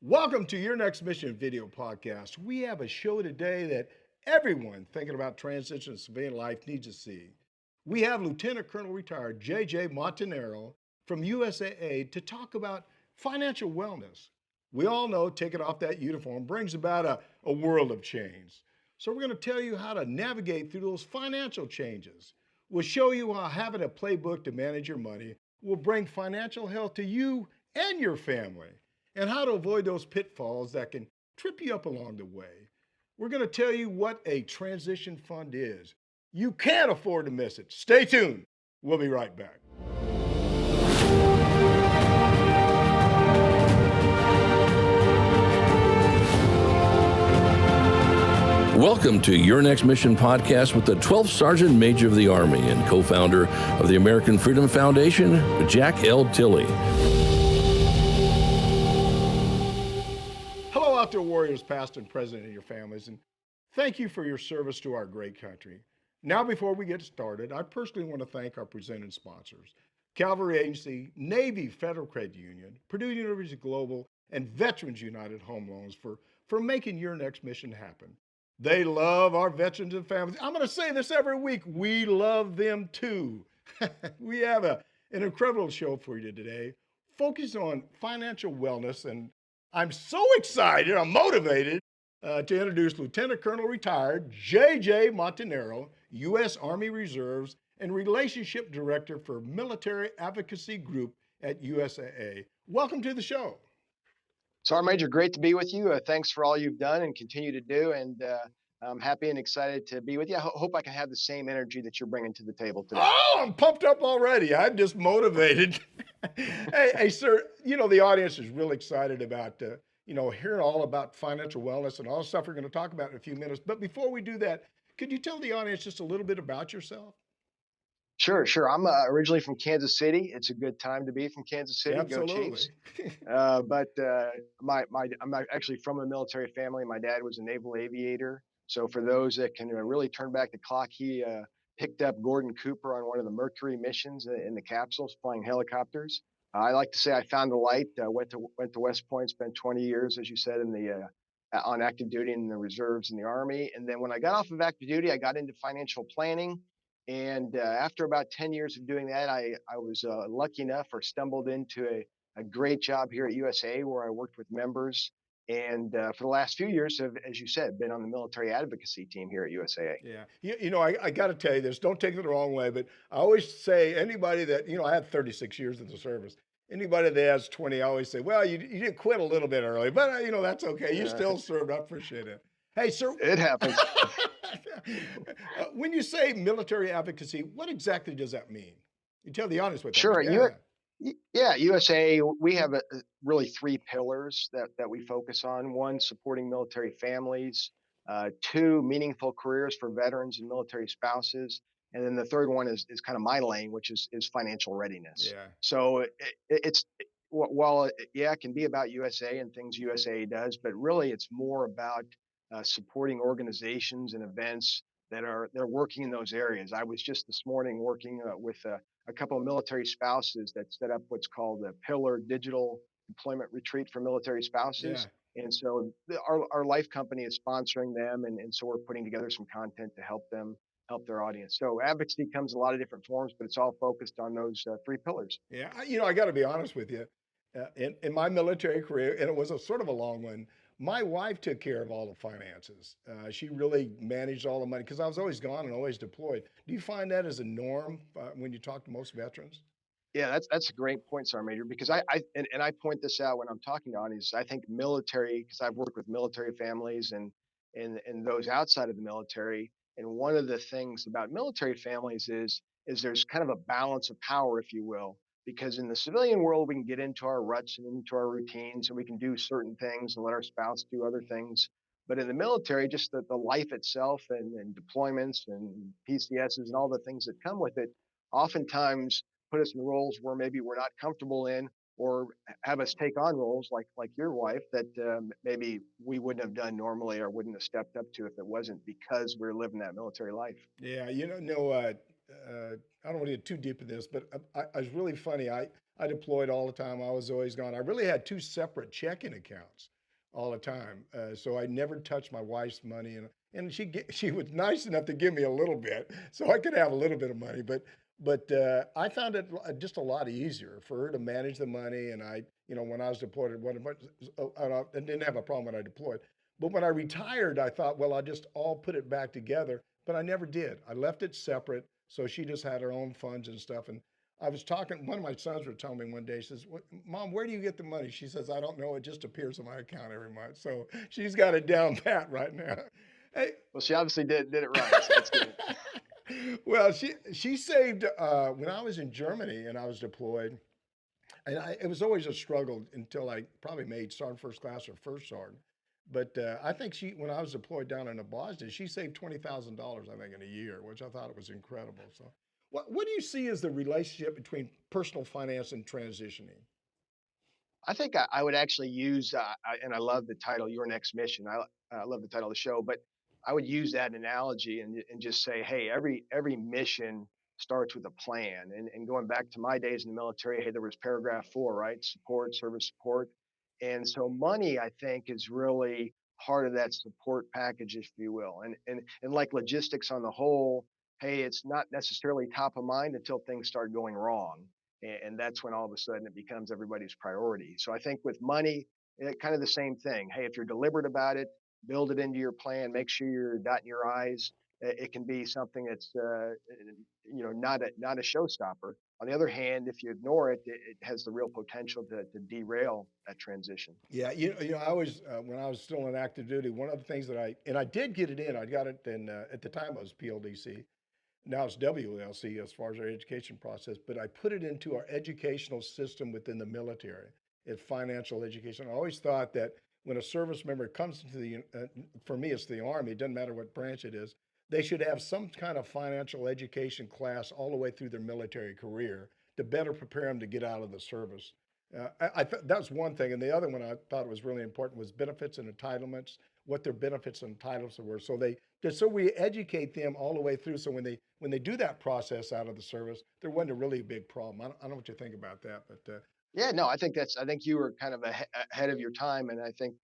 Welcome to Your Next Mission video podcast. We have a show today that everyone thinking about transition to civilian life needs to see. We have Lieutenant Colonel retired J.J. Montanaro from USAA to talk about financial wellness. We all know taking off that uniform brings about a world of change. So we're going to tell you how to navigate through those financial changes. We'll show you how having a playbook to manage your money will bring financial health to you and your family, and how to avoid those pitfalls that can trip you up along the way. We're going to tell you what a transition fund is. You can't afford to miss it. Stay tuned. We'll be right back. Welcome to Your Next Mission podcast with the 12th Sergeant Major of the Army and co-founder of the American Freedom Foundation, Jack L. Tilley. Hello out there, warriors past and present, and your families, and thank you for your service to our great country. Now, before we get started, I personally want to thank our presenting sponsors, Cavalry Agency, Navy Federal Credit Union, Purdue University Global, and Veterans United Home Loans for making Your Next Mission happen. They love our veterans and families. I'm going to say this every week. We love them too. We have an incredible show for you today, focused on financial wellness, and I'm so excited, I'm motivated to introduce Lieutenant Colonel retired J.J. Montanaro, U.S. Army Reserves and Relationship Director for Military Advocacy Group at USAA. Welcome to the show. Sergeant Major, great to be with you. Thanks for all you've done and continue to do. And I'm happy and excited to be with you. I hope I can have the same energy that you're bringing to the table today. Oh, I'm pumped up already. I'm just motivated. hey, sir, the audience is real excited about, hearing all about financial wellness and all the stuff we're going to talk about in a few minutes. But before we do that, could you tell the audience just a little bit about yourself? Sure. I'm originally from Kansas City. It's a good time to be from Kansas City. Absolutely. Go Chiefs. I'm actually from a military family. My dad was a naval aviator. So for those that can really turn back the clock, he picked up Gordon Cooper on one of the Mercury missions in the capsules, flying helicopters. I like to say I found the light. Went to West Point, spent 20 years, as you said, in the on active duty in the reserves in the Army. And then when I got off of active duty, I got into financial planning. And after about 10 years of doing that, I was lucky enough or stumbled into a great job here at USAA where I worked with members. And for the last few years, have, as you said, been on the military advocacy team here at USAA. Yeah. I got to tell you this, don't take it the wrong way, but I always say anybody that, I had 36 years in the service. Anybody that has 20, I always say, well, you did quit a little bit early, but that's okay. You still served. I appreciate it. Hey, sir. It happens. When you say military advocacy, what exactly does that mean? You tell the audience what that Sure. means. USA, we have really three pillars that we focus on. One, supporting military families. Two, meaningful careers for veterans and military spouses. And then the third one is kind of my lane, which is financial readiness. Yeah. So it can be about USA and things USA does, but really it's more about supporting organizations and events they're working in those areas. I was just this morning working with a couple of military spouses that set up what's called a Pillar Digital Employment Retreat for military spouses. Yeah. And so our life company is sponsoring them. And so we're putting together some content to help their audience. So advocacy comes in a lot of different forms, but it's all focused on those three pillars. Yeah. I got to be honest with you. In my military career, and it was a sort of a long one, my wife took care of all the finances. She really managed all the money because I was always gone and always deployed. Do you find that as a norm when you talk to most veterans? Yeah, that's a great point, Sergeant Major, because I point this out when I'm talking to audiences. I think military, because I've worked with military families and those outside of the military, and one of the things about military families is there's kind of a balance of power, if you will. Because in the civilian world, we can get into our ruts and into our routines, and we can do certain things and let our spouse do other things. But in the military, just the life itself and deployments and PCSs and all the things that come with it, oftentimes put us in roles where maybe we're not comfortable in, or have us take on roles like your wife that maybe we wouldn't have done normally or wouldn't have stepped up to if it wasn't because we're living that military life. Yeah, I don't want to get too deep in this, but I was really funny. I I deployed all the time. I was always gone. I really had two separate checking accounts all the time. So I never touched my wife's money, and she was nice enough to give me a little bit, so I could have a little bit of money. But I found it just a lot easier for her to manage the money, and when I was deployed, I didn't have a problem when I deployed. But when I retired, I thought, well, I'll just all put it back together. But I never did. I left it separate, so she just had her own funds and stuff. And I was talking. One of my sons were telling me one day. He says, "Mom, where do you get the money?" She says, "I don't know. It just appears in my account every month." So she's got it down pat right now. Hey. Well, she obviously did it right. So that's good. Well, she saved when I was in Germany and I was deployed, and it was always a struggle until I probably made sergeant first class or first sergeant. But I think when I was deployed down in Bosnia, she saved $20,000, I think, in a year, which I thought was incredible. So, what do you see as the relationship between personal finance and transitioning? I think I would actually use, and I love the title, Your Next Mission. I love the title of the show, but I would use that analogy and just say, hey, every mission starts with a plan. And going back to my days in the military, hey, there was paragraph 4, right? Support, service support. And so money, I think, is really part of that support package, if you will. And like logistics on the whole, hey, it's not necessarily top of mind until things start going wrong, and that's when all of a sudden it becomes everybody's priority. So I think with money, kind of the same thing. Hey, if you're deliberate about it, build it into your plan, make sure you're dotting your I's. It can be something that's not a showstopper. On the other hand, if you ignore it, it has the real potential to derail that transition. Yeah, I always when I was still in active duty, one of the things that I did get it in. I got it in at the time it was PLDC. Now it's WLC as far as our education process, but I put it into our educational system within the military, at financial education. I always thought that when a service member comes into for me, it's the Army, it doesn't matter what branch it is, they should have some kind of financial education class all the way through their military career to better prepare them to get out of the service. That's one thing. And the other one I thought was really important was benefits and entitlements, what their benefits and entitlements were. So we educate them all the way through. So when they do that process out of the service, there wasn't a really big problem. I don't know what you think about that, but Yeah, no, I think you were kind of ahead of your time, and I think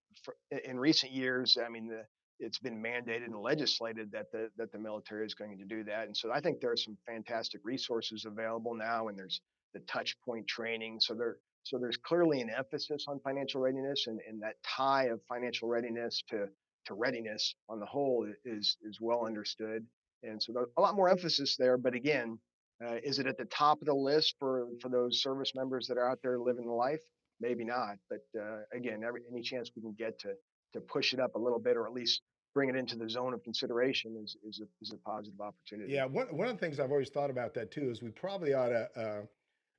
in recent years, I mean, it's been mandated and legislated that the military is going to do that, and so I think there are some fantastic resources available now, and there's the touch point training, so there's clearly an emphasis on financial readiness, and that tie of financial readiness to readiness on the whole is well understood, and so there's a lot more emphasis there. But again, is it at the top of the list for those service members that are out there living the life? Maybe not, but again, any chance we can get to push it up a little bit, or at least bring it into the zone of consideration, is a positive opportunity. yeah, one of the things I've always thought about that too is we probably ought to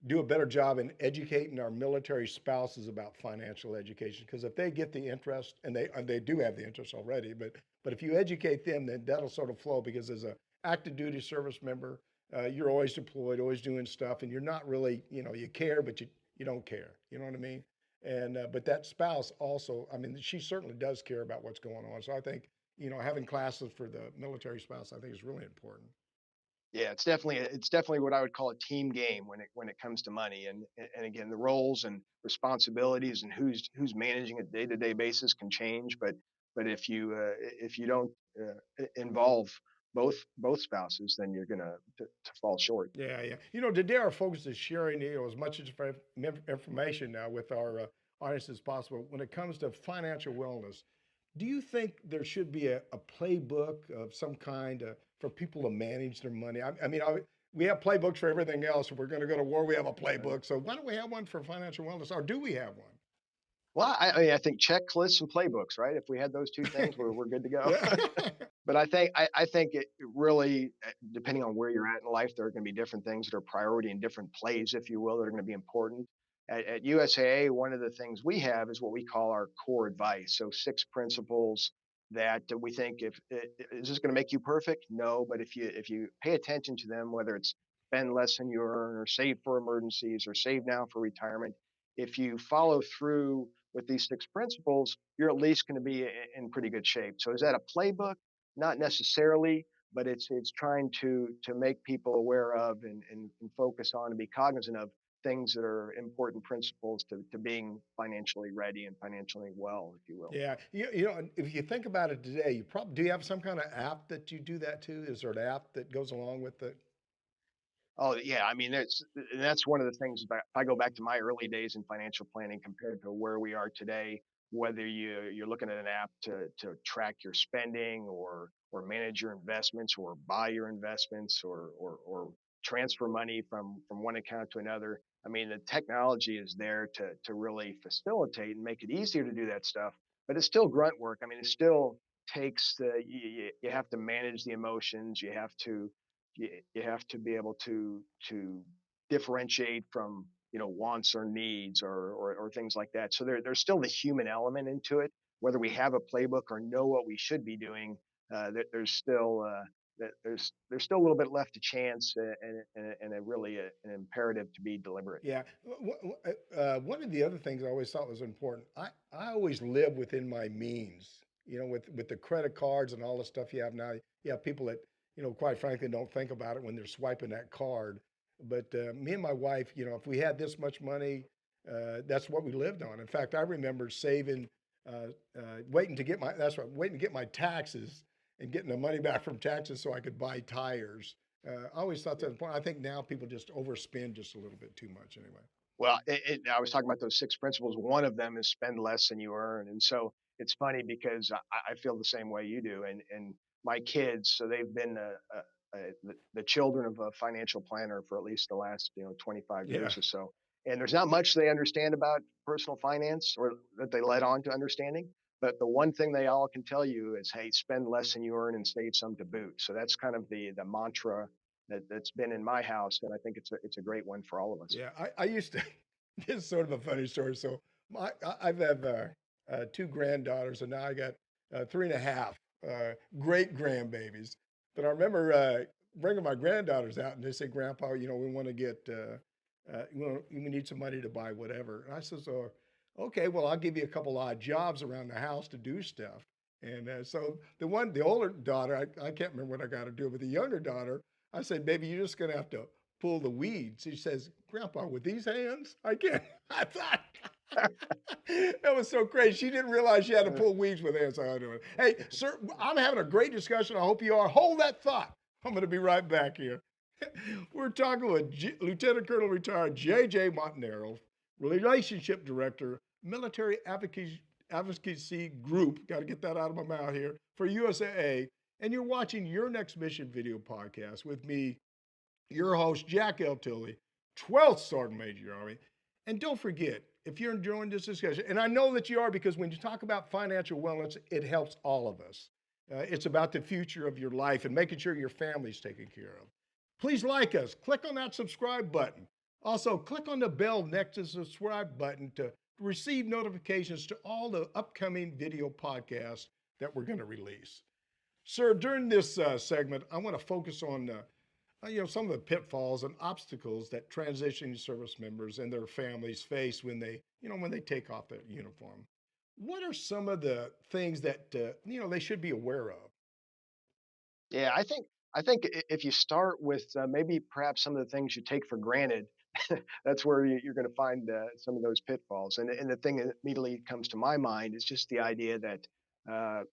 do a better job in educating our military spouses about financial education. Because if they get the interest, and they do have the interest already, but if you educate them, then that'll sort of flow. Because as a active duty service member, you're always deployed, always doing stuff, and you're not really, you care, but you don't care. You know what I mean? And but that spouse also, I mean, she certainly does care about what's going on. So I think having classes for the military spouse, I think, is really important. Yeah, it's definitely what I would call a team game when it comes to money, and again, the roles and responsibilities and who's managing a day to day basis can change, but if you don't involve both spouses, then you're gonna to fall short. Yeah, yeah. Today our focus is sharing, as much information now with our audience as possible. When it comes to financial wellness, do you think there should be a playbook of some kind for people to manage their money? We have playbooks for everything else. If we're going to go to war, we have a playbook. So why don't we have one for financial wellness, or do we have Well, I mean, I think checklists and playbooks, right? If we had those two things, we're good to go. one? But I think it really, depending on where you're at in life, there are going to be different things that are priority and different plays, if you will, that are going to be important. At USAA, one of the things we have is what we call our core advice. So 6 principles that we think, if is this going to make you perfect? No, but if you pay attention to them, whether it's spend less than you earn, or save for emergencies, or save now for retirement, if you follow through with these 6 principles, you're at least going to be in pretty good shape. So is that a playbook? Not necessarily, but it's trying to make people aware of, and focus on and be cognizant of things that are important principles to being financially ready and financially well, if you will. Yeah, you know, and if you think about it today, you probably do you have some kind of app that you do that to? Is there an app that goes along with it? Oh yeah, I mean that's one of the things. If I go back to my early days in financial planning compared to where we are today, whether you're looking at an app to track your spending or manage your investments or buy your investments or transfer money from one account to another. I mean, the technology is there to really facilitate and make it easier to do that stuff, but it's still grunt work. I mean, it still takes you have to manage the emotions. You have to be able to differentiate from wants or needs or things like that. So there's still the human element into it, whether we have a playbook or know what we should be doing. There's still there's still a little bit left to chance and a really an imperative to be deliberate. Yeah. One of the other things I always thought was important, I always live within my means, you know, with the credit cards and all the stuff you have now. You have people that, you know, quite frankly, don't think about it when they're swiping that card. But me and my wife, you know, if we had this much money, that's what we lived on. In fact, I remember saving, waiting to get waiting to get my taxes and getting the money back from taxes so I could buy tires. I always thought that was important. I think now people just overspend just a little bit too much anyway. Well, I was talking about those six principles. One of them is spend less than you earn, and so it's funny because I feel the same way you do. And my kids, so they've been the children of a financial planner for at least the last 25 Yeah. years or so. And there's not much they understand about personal finance or that they led on to understanding. But the one thing they all can tell you is, hey, spend less than you earn and save some to boot. So that's kind of the mantra that's been in my house, and I think it's a great one for all of us. Yeah, I used to. This is sort of a funny story. So I've had two granddaughters, and now I got three and a half great grandbabies. But I remember bringing my granddaughters out, and they say, "Grandpa, you know, we want to get, we need some money to buy whatever." And I said, "So, okay, well, I'll give you a couple odd jobs around the house to do stuff." And so the older daughter, I can't remember what I got to do, but the younger daughter, I said, "Baby, you're just gonna have to pull the weeds." She says, "Grandpa, with these hands, I can't." I thought that was so crazy. She didn't realize she had to pull weeds with hands. So I do it. Hey, sir, I'm having a great discussion. I hope you are. Hold that thought. I'm going to be right back here. We're talking with Lieutenant Colonel retired J.J. Montanaro, Relationship Director, Military Advocacy Group. Got to get that out of my mouth here for USAA. And you're watching Your Next Mission video podcast with me, your host, Jack L. Tilley, 12th Sergeant Major Army. And don't forget, if you're enjoying this discussion, and I know that you are because when you talk about financial wellness, it helps all of us. It's about the future of your life and making sure your family's taken care of. Please like us. Click on that subscribe button. Also, click on the bell next to the subscribe button to receive notifications to all the upcoming video podcasts that we're going to release. Sir, during this segment, I want to focus on some of the pitfalls and obstacles that transitioning service members and their families face when they take off their uniform. What are some of the things that they should be aware of? Yeah, I think if you start with maybe perhaps some of the things you take for granted, that's where you're going to find some of those pitfalls. And the thing that immediately comes to my mind is just the idea that uh,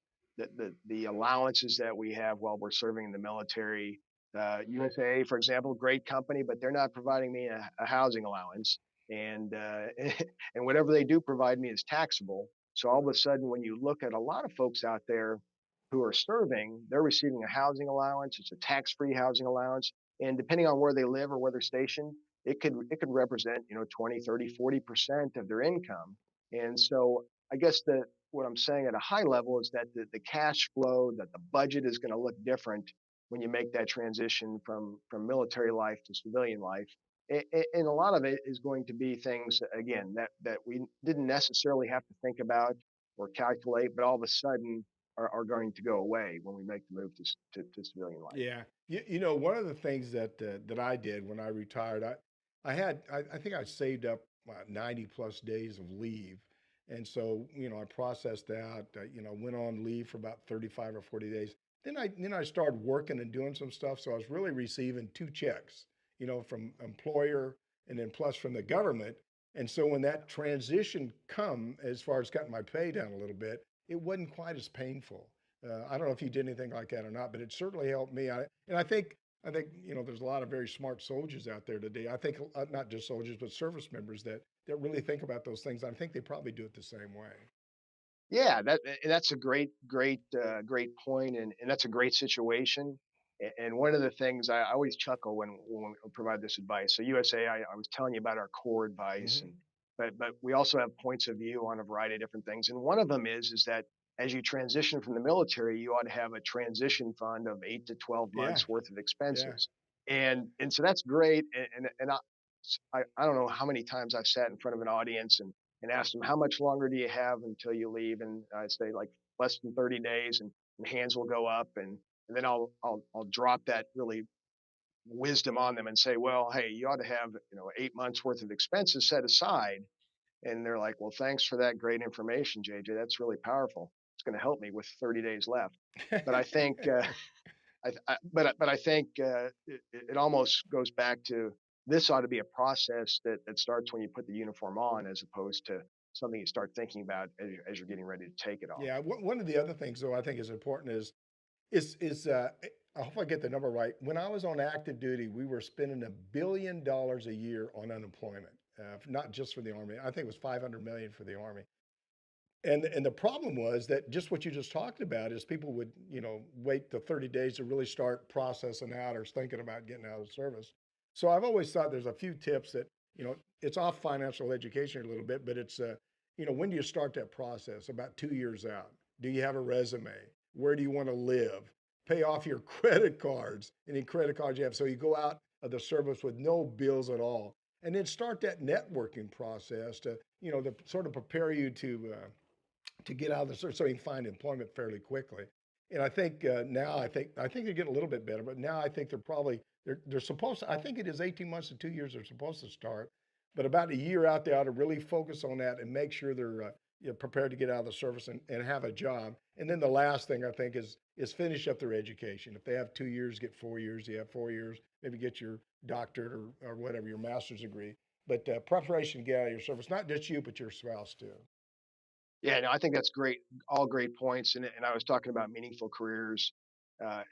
the allowances that we have while we're serving in the military. USAA, for example, great company, but they're not providing me a housing allowance, and and whatever they do provide me is taxable. So all of a sudden, when you look at a lot of folks out there who are serving, they're receiving a housing allowance. It's a tax-free housing allowance, and depending on where they live or where they're stationed, it could represent 20, 30, 40% of their income. And so I guess that what I'm saying at a high level is that the cash flow, that the budget is going to look different when you make that transition from military life to civilian life. And a lot of it is going to be things again that we didn't necessarily have to think about or calculate, but all of a sudden are going to go away when we make the move to civilian life. Yeah, one of the things that I did when I retired, I think I saved up 90 plus days of leave, and so I processed that. Went on leave for about 35 or 40 days. Then I started working and doing some stuff, so I was really receiving two checks, from employer and then plus from the government. And so when that transition come, as far as cutting my pay down a little bit, it wasn't quite as painful. I don't know if you did anything like that or not, but it certainly helped me. I think there's a lot of very smart soldiers out there today. I think not just soldiers, but service members that really think about those things. I think they probably do it the same way. Yeah, that's a great point, and that's a great situation. And one of the things I always chuckle when we provide this advice. So USAA, I was telling you about our core advice, and but we also have points of view on a variety of different things. And one of them is that as you transition from the military, you ought to have a transition fund of 8 to 12 months worth of Yeah. expenses. And so that's great. And I don't know how many times I've sat in front of an audience and asked them, how much longer do you have until you leave? And I'd say like less than 30 days, and hands will go up, and then I'll drop that really wisdom on them and say, well, hey, you ought to have 8 months worth of expenses set aside. And they're like, well, thanks for that great information, JJ. That's really powerful. It's going to help me with 30 days left. But I think, but I think it almost goes back to, this ought to be a process that starts when you put the uniform on, as opposed to something you start thinking about as you're getting ready to take it off. Yeah. One of the other things, though, I think is important is I hope I get the number right. When I was on active duty, we were spending $1 billion a year on unemployment, not just for the Army. I think it was $500 million for the Army. And the problem was that just what you just talked about is people would, wait the 30 days to really start processing out or thinking about getting out of the service. So I've always thought there's a few tips that, it's off financial education a little bit, but it's, when do you start that process? About 2 years out. Do you have a resume? Where do you want to live? Pay off your credit cards, any credit cards you have. So you go out of the service with no bills at all. And then start that networking process to sort of prepare you to get out of the service so you can find employment fairly quickly. And I think now I think they're getting a little bit better, but now I think they're supposed to, I think it is 18 months to 2 years they're supposed to start, but about a year out there to really focus on that and make sure they're prepared to get out of the service and have a job. And then the last thing I think is finish up their education. If they have 2 years, get 4 years. You have 4 years, maybe get your doctorate or whatever, your master's degree. But preparation to get out of your service, not just you, but your spouse too. Yeah, no, I think that's great. All great points. And I was talking about meaningful careers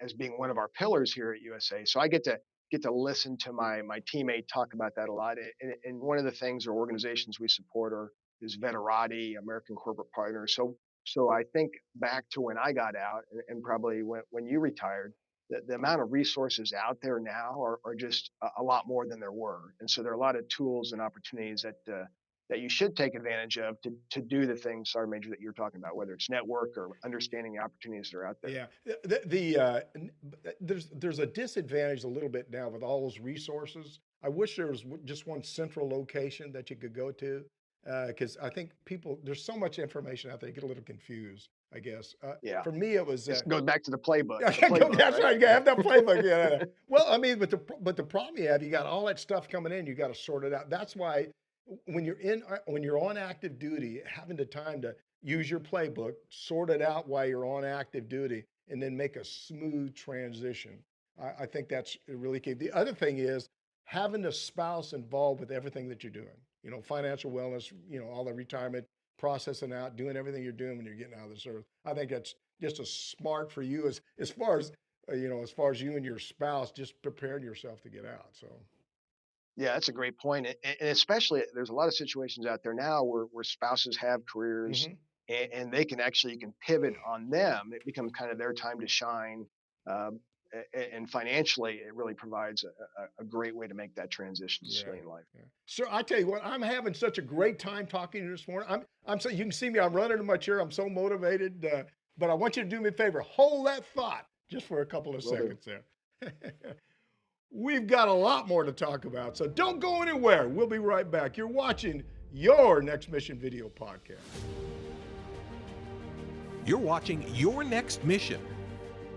as being one of our pillars here at USA. So I get to listen to my teammate talk about that a lot. And one of the things or organizations we support is Veterati, American Corporate Partners. So I think back to when I got out, and probably when you retired, the amount of resources out there now are just a lot more than there were. And so there are a lot of tools and opportunities that you should take advantage of to do the things, Sergeant Major, that you're talking about, whether it's network or understanding the opportunities that are out there. Yeah, there's a disadvantage a little bit now with all those resources. I wish there was just one central location that you could go to, because I think there's so much information out there, you get a little confused, I guess. Yeah. For me, it was goes back to the playbook. That's right. You gotta have that playbook. Yeah. Well, I mean, but the problem you got all that stuff coming in. You got to sort it out. That's why when you're on active duty, having the time to use your playbook, sort it out while you're on active duty, and then make a smooth transition. I think that's really key. The other thing is having the spouse involved with everything that you're doing. Financial wellness, all the retirement, processing out, doing everything you're doing when you're getting out of the service. I think that's just as smart for you as far as you and your spouse, just preparing yourself to get out. So. Yeah, that's a great point. And especially there's a lot of situations out there now where spouses have careers and you can pivot on them. It becomes kind of their time to shine. And financially, it really provides a great way to make that transition to civilian life. Yeah. Sir, I tell you what, I'm having such a great time talking to you this morning. I'm so, you can see me, I'm running in my chair. I'm so motivated, but I want you to do me a favor. Hold that thought just for a couple of seconds there. We've got a lot more to talk about, so don't go anywhere. We'll be right back. You're watching Your Next Mission Video Podcast. You're watching Your Next Mission,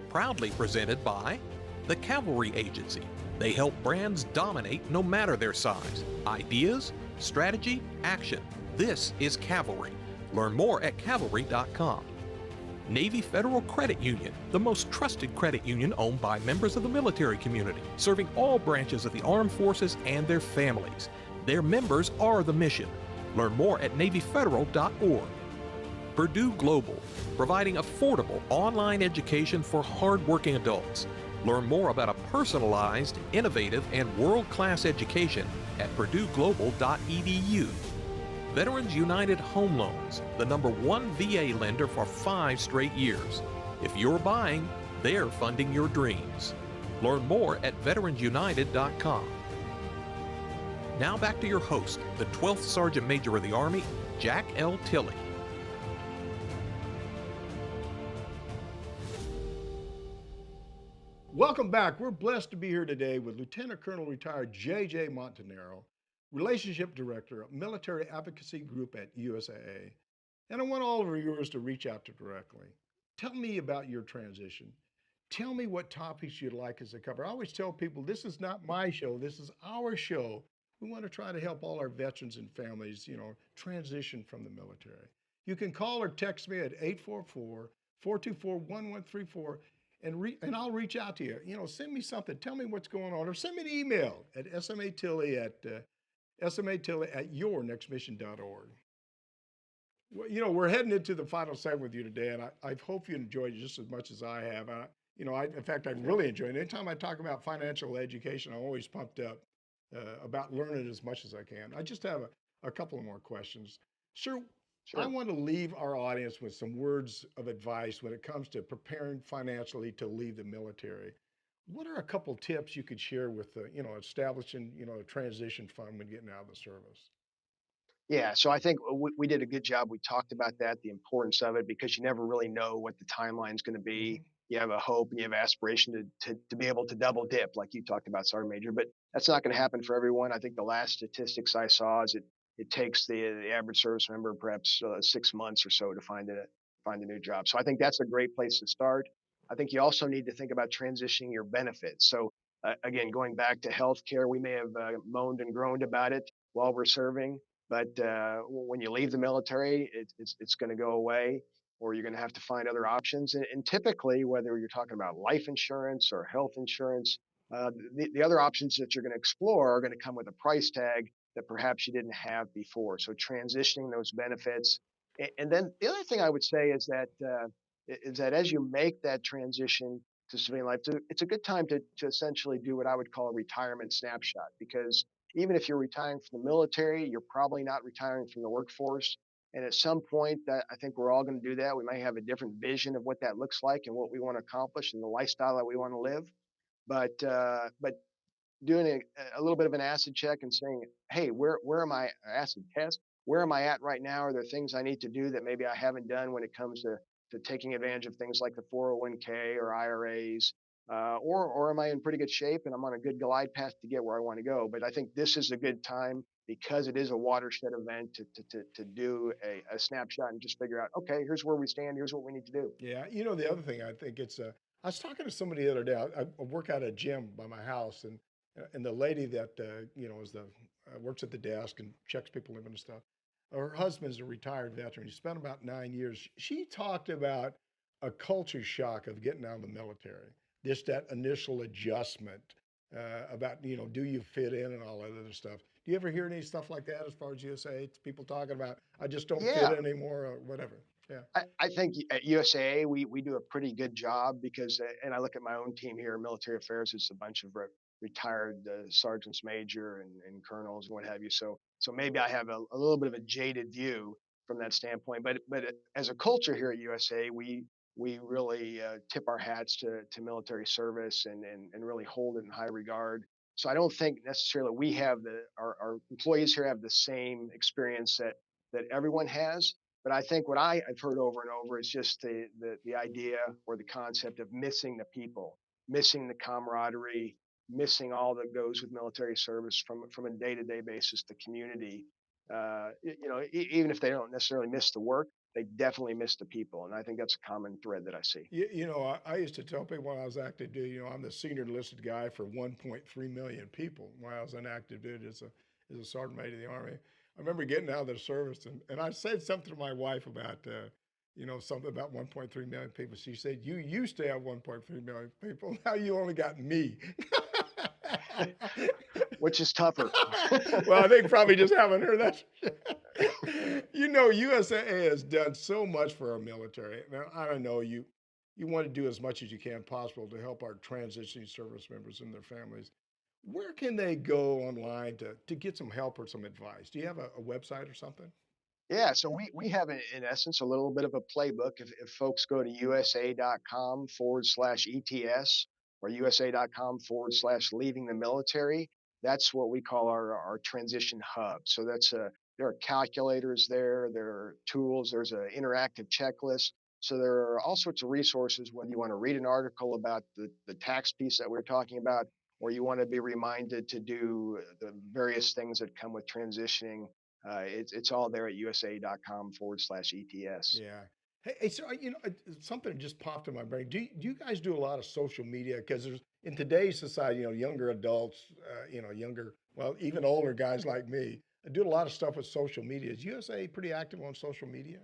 proudly presented by the Cavalry Agency. They help brands dominate no matter their size. Ideas, strategy, action. This is Cavalry. Learn more at cavalry.com. Navy Federal Credit Union, the most trusted credit union owned by members of the military community, serving all branches of the armed forces and their families. Their members are the mission. Learn more at NavyFederal.org. Purdue Global, providing affordable online education for hardworking adults. Learn more about a personalized, innovative, and world-class education at PurdueGlobal.edu. Veterans United Home Loans, the #1 VA lender for 5 straight years. If you're buying, they're funding your dreams. Learn more at VeteransUnited.com. Now back to your host, the 12th Sergeant Major of the Army, Jack L. Tilley. Welcome back. We're blessed to be here today with Lieutenant Colonel Retired J.J. Montanaro, Relationship Director of Military Advocacy Group at USAA. And I want all of our viewers to reach out to directly. Tell me about your transition. Tell me what topics you'd like us to cover. I always tell people this is not my show, this is our show. We want to try to help all our veterans and families, transition from the military. You can call or text me at 844-424-1134 and I'll reach out to you. Send me something, tell me what's going on, or send me an email at smatilley at yournextmission.org. Well, we're heading into the final segment with you today, and I hope you enjoyed it just as much as I have. In fact, I really enjoyed it. Anytime I talk about financial education, I'm always pumped up about learning as much as I can. I just have a couple of more questions. Sir, I want to leave our audience with some words of advice when it comes to preparing financially to leave the military. What are a couple tips you could share with, establishing, a transition fund when getting out of the service? Yeah, so I think we did a good job. We talked about that, the importance of it, because you never really know what the timeline is going to be. Mm-hmm. You have a hope and you have aspiration to be able to double dip, like you talked about, Sergeant Major, but that's not going to happen for everyone. I think the last statistics I saw is it takes the average service member perhaps 6 months or so to find a new job. So I think that's a great place to start. I think you also need to think about transitioning your benefits. So again, going back to healthcare, we may have moaned and groaned about it while we're serving. But when you leave the military, it's going to go away, or you're going to have to find other options. And typically, whether you're talking about life insurance or health insurance, the other options that you're going to explore are going to come with a price tag that perhaps you didn't have before. So transitioning those benefits. And then the other thing I would say is that as you make that transition to civilian life, it's a good time to essentially do what I would call a retirement snapshot, because even if you're retiring from the military, you're probably not retiring from the workforce. And at some point, I think we're all going to do that. We may have a different vision of what that looks like and what we want to accomplish and the lifestyle that we want to live. But doing a little bit of an acid check and saying, hey, where am I, acid test, where am I at right now? Are there things I need to do that maybe I haven't done when it comes to taking advantage of things like the 401k or IRAs? Or am I in pretty good shape and I'm on a good glide path to get where I want to go? But I think this is a good time, because it is a watershed event, to do a snapshot and just figure out, okay, here's where we stand, here's what we need to do. Yeah, the other thing I think I was talking to somebody the other day. I work at a gym by my house, and the lady that is works at the desk and checks people in and stuff. Her husband's a retired veteran. He spent about 9 years. She talked about a culture shock of getting out of the military. Just that initial adjustment about, do you fit in and all that other stuff. Do you ever hear any stuff like that as far as USAA? It's people talking about, I just don't fit in anymore or whatever. Yeah. I think at USAA, we do a pretty good job because, and I look at my own team here in military affairs, it's a bunch of retired sergeants major and colonels and what have you. So maybe I have a little bit of a jaded view from that standpoint. But as a culture here at USAA, we really tip our hats to military service and really hold it in high regard. So I don't think necessarily we have our employees here have the same experience that everyone has. But I think what I've heard over and over is just the idea or the concept of missing the people, missing the camaraderie, missing all that goes with military service from a day-to-day basis, the community. Even if they don't necessarily miss the work, they definitely miss the people. And I think that's a common thread that I see. I used to tell people when I was active duty, I'm the senior enlisted guy for 1.3 million people when I was on active duty as a sergeant major of the Army. I remember getting out of the service and I said something to my wife about, something about 1.3 million people. She said, you used to have 1.3 million people. Now you only got me. which is tougher. Well, I think probably just haven't heard that. USAA has done so much for our military. Now, I don't know, you want to do as much as you can possible to help our transitioning service members and their families. Where can they go online to get some help or some advice? Do you have a website or something? Yeah, so we have in essence a little bit of a playbook. If folks go to usa.com/ETS or usa.com/leaving the military, that's what we call our transition hub. So there are calculators there are tools, there's an interactive checklist. So there are all sorts of resources, whether you want to read an article about the tax piece that we're talking about, or you want to be reminded to do the various things that come with transitioning. It's all there at usa.com/ETS. Yeah. Hey, so something just popped in my brain. Do you guys do a lot of social media? Because there's in today's society, younger adults, younger, well, even older guys like me, do a lot of stuff with social media. Is USA pretty active on social media?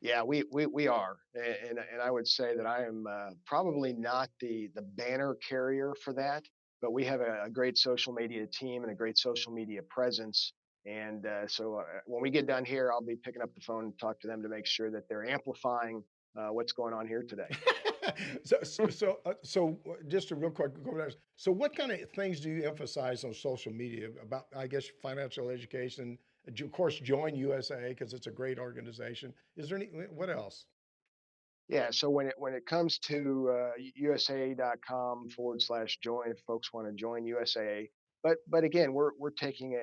Yeah, we are, and I would say that I am probably not the banner carrier for that, but we have a great social media team and a great social media presence. And so when we get done here, I'll be picking up the phone and talk to them to make sure that they're amplifying what's going on here today. So just a real quick, go over that. So what kind of things do you emphasize on social media about, I guess, financial education? Of course, join USAA because it's a great organization. Is there what else? Yeah, so when it comes to usa.com/join, if folks want to join USAA, but again, we're taking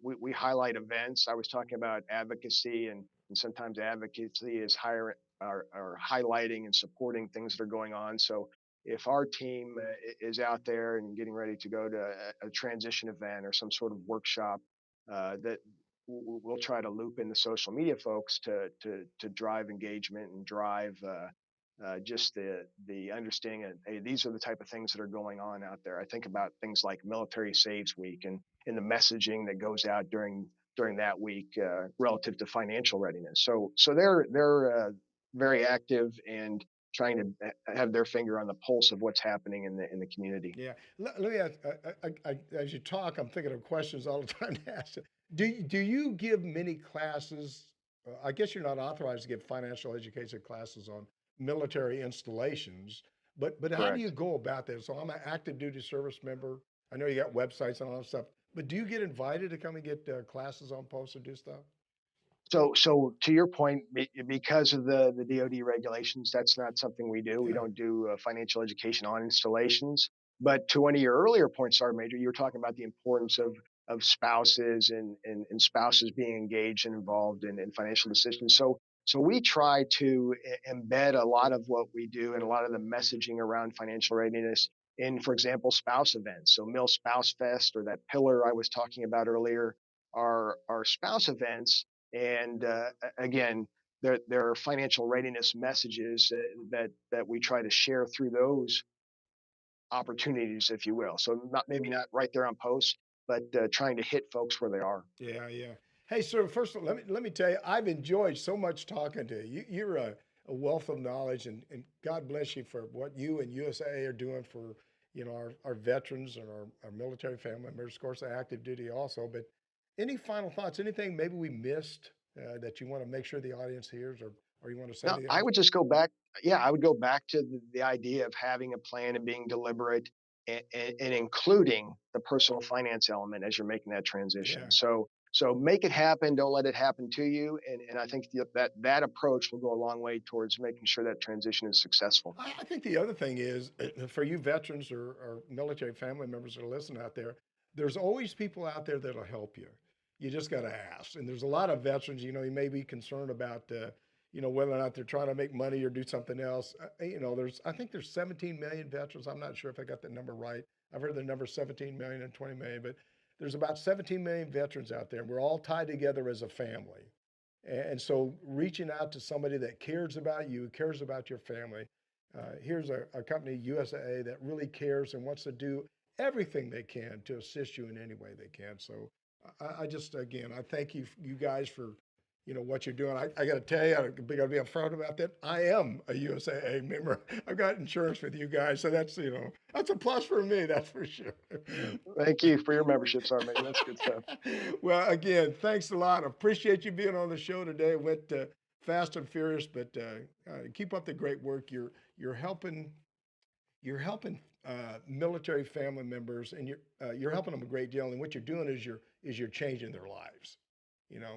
we highlight events. I was talking about advocacy, and sometimes advocacy is or highlighting and supporting things that are going on. So if our team is out there and getting ready to go to a transition event or some sort of workshop, that we'll try to loop in the social media folks to drive engagement and drive just the understanding of, hey, these are the type of things that are going on out there. I think about things like Military Saves Week and the messaging that goes out during that week relative to financial readiness. So they're very active and trying to have their finger on the pulse of what's happening in the community. Yeah. Let me ask, as you talk, I'm thinking of questions all the time to ask. Do you give many classes? I guess you're not authorized to give financial education classes on military installations, but how do you Correct. go about this? So I'm an active duty service member. I know you got websites and all that stuff, but do you get invited to come and get classes on posts or do stuff? So to your point, because of the DoD regulations, that's not something we do. We Yeah. don't do financial education on installations. But to one of your earlier points, Sergeant Major, you were talking about the importance of spouses and spouses being engaged and involved in financial decisions. So we try to embed a lot of what we do and a lot of the messaging around financial readiness in, for example, spouse events. So Mill Spouse Fest or that pillar I was talking about earlier are spouse events, and again, there are financial readiness messages that we try to share through those opportunities, if you will. So maybe not right there on post, but trying to hit folks where they are. Yeah, yeah. Hey, sir, first of all, let me tell you, I've enjoyed so much talking to you. You're a wealth of knowledge, and God bless you for what you and USAA are doing for our veterans and our military family members, of course, active duty also. But any final thoughts? Anything maybe we missed that you want to make sure the audience hears, or you want to say Now, to the I audience? would just go back. Yeah, I would go back to the idea of having a plan and being deliberate and including the personal finance element as you're making that transition. Yeah. So make it happen. Don't let it happen to you. And I think that approach will go a long way towards making sure that transition is successful. I think the other thing is for you veterans or military family members that are listening out there, there's always people out there that'll help you. You just got to ask. And there's a lot of veterans, you may be concerned about, whether or not they're trying to make money or do something else. I think there's 17 million veterans. I'm not sure if I got that number right. I've heard the number 17 million and 20 million, but there's about 17 million veterans out there. And we're all tied together as a family. And so reaching out to somebody that cares about you, cares about your family. Here's a company, USAA, that really cares and wants to do everything they can to assist you in any way they can. So I just, again, I thank you guys for what you're doing. I got to tell you, I'm going to be upfront about that. I am a USAA member. I've got insurance with you guys, so that's that's a plus for me. That's for sure. Thank you for your membership, Sergeant Major. That's good stuff. Well, again, thanks a lot. Appreciate you being on the show today. Went fast and furious, but keep up the great work. You're helping military family members, and you're helping them a great deal. And what you're doing is you're changing their lives.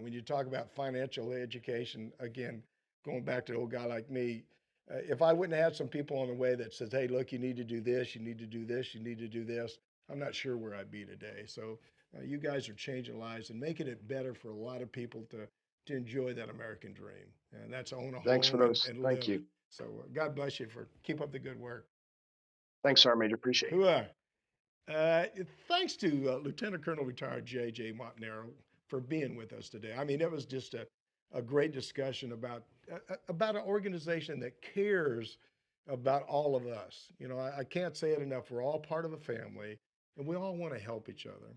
When you talk about financial education, again, going back to an old guy like me, if I wouldn't have had some people on the way that says, hey, look, you need to do this, you need to do this, you need to do this, I'm not sure where I'd be today. So you guys are changing lives and making it better for a lot of people to enjoy that American dream. And that's own a home. Thanks for those. And Thank live. you. So God bless you for keep up the good work. Thanks, Sergeant Major. Appreciate it. Thanks to Lieutenant Colonel Retired J.J. Montanaro for being with us today. I mean, it was just a great discussion about an organization that cares about all of us. I can't say it enough. We're all part of a family, and we all want to help each other.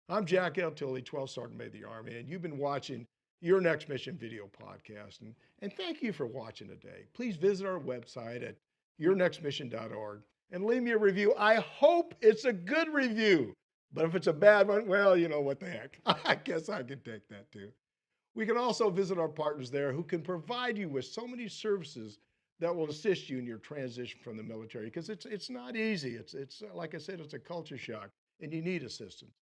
I'm Jack L. Tilley, 12th Sergeant Major of the Army, and you've been watching Your Next Mission video podcast. And thank you for watching today. Please visit our website at yournextmission.org and leave me a review. I hope it's a good review. But if it's a bad one, well, what the heck. I guess I can take that too. We can also visit our partners there who can provide you with so many services that will assist you in your transition from the military, because it's not easy. It's like I said, it's a culture shock, and you need assistance.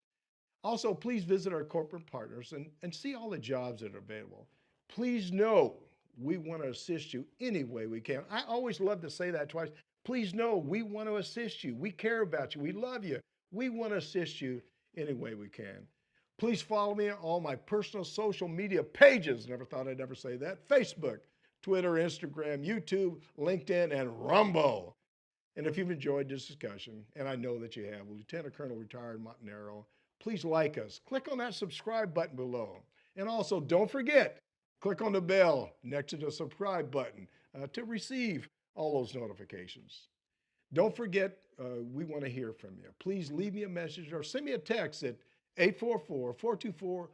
Also, please visit our corporate partners and see all the jobs that are available. Please know we want to assist you any way we can. I always love to say that twice. Please know we want to assist you. We care about you. We love you. We want to assist you any way we can. Please follow me on all my personal social media pages. Never thought I'd ever say that. Facebook, Twitter, Instagram, YouTube, LinkedIn, and Rumble. And if you've enjoyed this discussion, and I know that you have, Lieutenant Colonel Retired Montanaro, please like us. Click on that subscribe button below. And also, don't forget, click on the bell next to the subscribe button to receive all those notifications. Don't forget, we want to hear from you. Please leave me a message or send me a text at 844-424-1134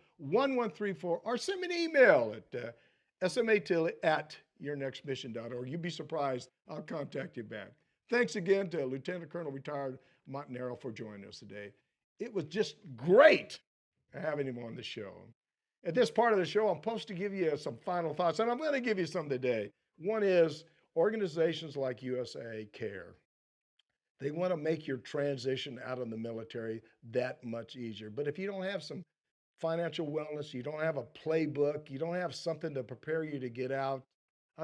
or send me an email at smatilley@yournextmission.org. You'd be surprised. I'll contact you back. Thanks again to Lieutenant Colonel Retired Montanaro for joining us today. It was just great having him on the show. At this part of the show, I'm supposed to give you some final thoughts, and I'm going to give you some today. One is organizations like USAA care. They want to make your transition out of the military that much easier. But if you don't have some financial wellness, you don't have a playbook, you don't have something to prepare you to get out,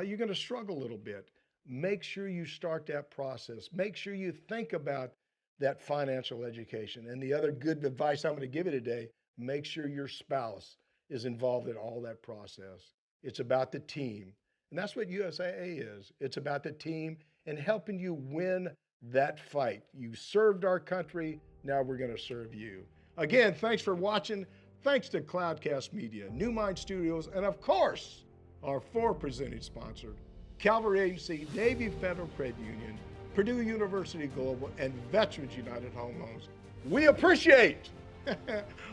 you're going to struggle a little bit. Make sure you start that process. Make sure you think about that financial education. And the other good advice I'm going to give you today, make sure your spouse is involved in all that process. It's about the team. And that's what USAA is. It's about the team and helping you win that fight. You served our country, now we're going to serve you. Again, thanks for watching. Thanks to Cloudcast Media, New Mind Studios, and of course, our 4 presenting sponsors, Cavalry Agency, Navy Federal Credit Union, Purdue University Global, and Veterans United Home Loans. We appreciate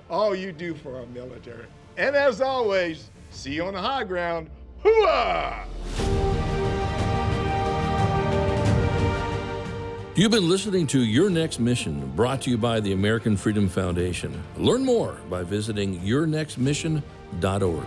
all you do for our military. And as always, see you on the high ground. Hooah! You've been listening to Your Next Mission, brought to you by the American Freedom Foundation. Learn more by visiting yournextmission.org.